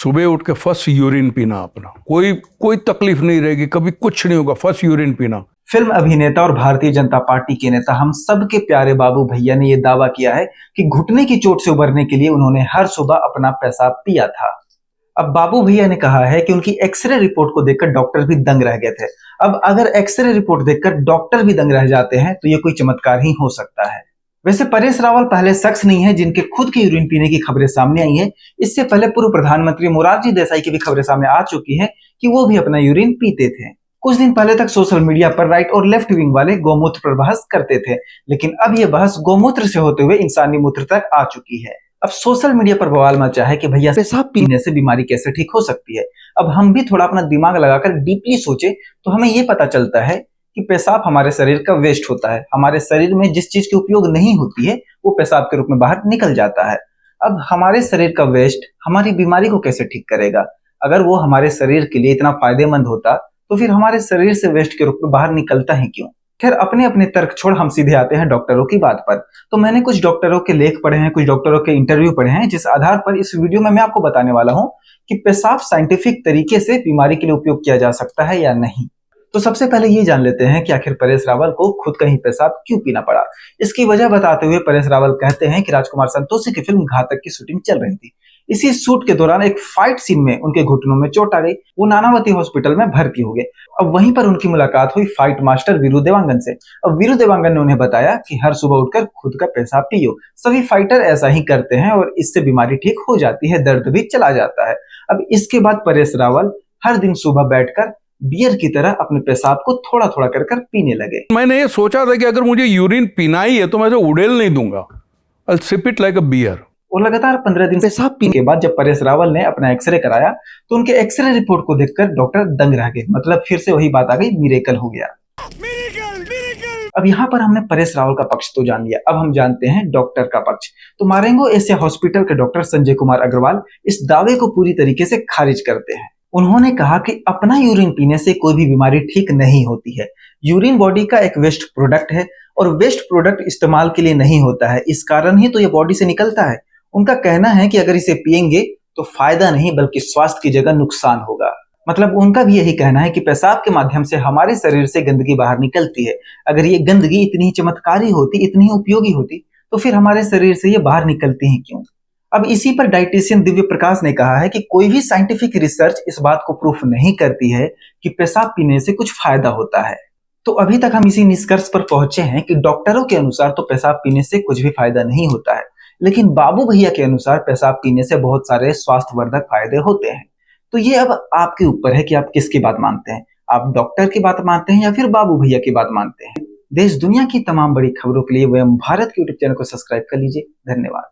सुबह उठ के फर्स्ट यूरिन पीना अपना, कोई तकलीफ नहीं रहेगी, कभी कुछ नहीं होगा, फर्स्ट यूरिन पीना। फिल्म अभिनेता और भारतीय जनता पार्टी के नेता हम सबके प्यारे बाबू भैया ने यह दावा किया है कि घुटने की चोट से उबरने के लिए उन्होंने हर सुबह अपना पेशाब पिया था। अब बाबू भैया ने कहा है कि उनकी एक्सरे रिपोर्ट को देखकर डॉक्टर भी दंग रह गए थे। अब अगर एक्सरे रिपोर्ट देखकर डॉक्टर भी दंग रह जाते हैं तो ये कोई चमत्कार ही हो सकता है। वैसे परेश रावल पहले शख्स नहीं है जिनके खुद के यूरिन पीने की खबरें सामने आई है। इससे पहले पूर्व प्रधानमंत्री मोरारजी देसाई की भी खबरें सामने आ चुकी है कि वो भी अपना यूरिन पीते थे। कुछ दिन पहले तक सोशल मीडिया पर राइट और लेफ्ट विंग वाले गौमूत्र पर बहस करते थे, लेकिन अब ये बहस गौमूत्र से होते हुए इंसानी मूत्र तक आ चुकी है। अब सोशल मीडिया पर बवाल मचा है कि भैया पेशाब पीने से बीमारी कैसे ठीक हो सकती है। अब हम भी थोड़ा अपना दिमाग लगाकर डीपली सोचे तो हमें ये पता चलता है कि पेशाब हमारे शरीर का वेस्ट होता है। हमारे शरीर में जिस चीज की उपयोग नहीं होती है वो पेशाब के रूप में बाहर निकल जाता है। अब हमारे शरीर का वेस्ट हमारी बीमारी को कैसे ठीक करेगा? अगर वो हमारे शरीर के लिए इतना फायदेमंद होता तो फिर हमारे शरीर से वेस्ट के रूप में बाहर निकलता ही क्यों? खैर अपने अपने तर्क छोड़ हम सीधे आते हैं डॉक्टरों की बात पर। तो मैंने कुछ डॉक्टरों के लेख पढ़े हैं, कुछ डॉक्टरों के इंटरव्यू पढ़े हैं, जिस आधार पर इस वीडियो में मैं आपको बताने वाला हूं कि पेशाब साइंटिफिक तरीके से बीमारी के लिए उपयोग किया जा सकता है या नहीं। तो सबसे पहले ये जान लेते हैं कि आखिर परेश रावल को खुद का ही पेशाब क्यों पीना पड़ा। इसकी वजह बताते हुए परेश रावल कहते हैं कि राजकुमार संतोषी की फिल्म घातक की शूटिंग चल रही थी। इसी शूट के दौरान एक फाइट सीन में उनके घुटनों में चोट आ गई। वो नानावती हॉस्पिटल में भर्ती हो गए। अब वहीं पर उनकी मुलाकात हुई फाइट मास्टर वीरू देवांगन से। अब वीरू देवांगन ने उन्हें बताया कि हर सुबह उठकर खुद का पेशाब पियो। सभी फाइटर ऐसा ही करते हैं और इससे बीमारी ठीक हो जाती है, दर्द भी चला जाता है। अब इसके बाद परेश रावल हर दिन सुबह बैठकर बियर की तरह अपने पेशाब को थोड़ा थोड़ा कर पीने लगे। मैंने ये सोचा था कि अगर मुझे यूरिन पीना ही है तो मैं उड़ेल नहीं दूंगा, I'll sip it like a beer। और लगातार 15 दिन पेशाब पीने के बाद जब परेश रावल ने अपना एक्सरे कराया तो उनके एक्सरे रिपोर्ट को देखकर डॉक्टर दंग रह गए। मतलब फिर से वही बात आ गई, मिरेकल हो गया। अब यहाँ पर हमने परेश रावल का पक्ष तो जान लिया, अब हम जानते हैं डॉक्टर का पक्ष। तो मारेंगो एशिया हॉस्पिटल के डॉक्टर संजय कुमार अग्रवाल इस दावे को पूरी तरीके से खारिज करते हैं। उन्होंने कहा कि अपना यूरिन पीने से कोई भी बीमारी ठीक नहीं होती है। यूरिन बॉडी का एक वेस्ट प्रोडक्ट है और वेस्ट प्रोडक्ट इस्तेमाल के लिए नहीं होता है, इस कारण ही तो ये बॉडी से निकलता है। उनका कहना है कि अगर इसे पिएंगे तो फायदा नहीं बल्कि स्वास्थ्य की जगह नुकसान होगा। मतलब उनका भी यही कहना है कि पेशाब के माध्यम से हमारे शरीर से गंदगी बाहर निकलती है। अगर ये गंदगी इतनी चमत्कारी होती, इतनी उपयोगी होती तो फिर हमारे शरीर से ये बाहर निकलती ही क्यों? अब इसी पर डाइटिशियन दिव्य प्रकाश ने कहा है कि कोई भी साइंटिफिक रिसर्च इस बात को प्रूफ नहीं करती है कि पेशाब पीने से कुछ फायदा होता है। तो अभी तक हम इसी निष्कर्ष पर पहुंचे हैं कि डॉक्टरों के अनुसार तो पेशाब पीने से कुछ भी फायदा नहीं होता है, लेकिन बाबू भैया के अनुसार पेशाब पीने से बहुत सारे स्वास्थ्यवर्धक फायदे होते हैं। तो ये अब आपके ऊपर है कि आप किसकी बात मानते हैं। आप डॉक्टर की बात मानते हैं या फिर बाबू भैया की बात मानते हैं। देश दुनिया की तमाम बड़ी खबरों के लिए वयम भारत के यूट्यूब चैनल को सब्सक्राइब कर लीजिए। धन्यवाद।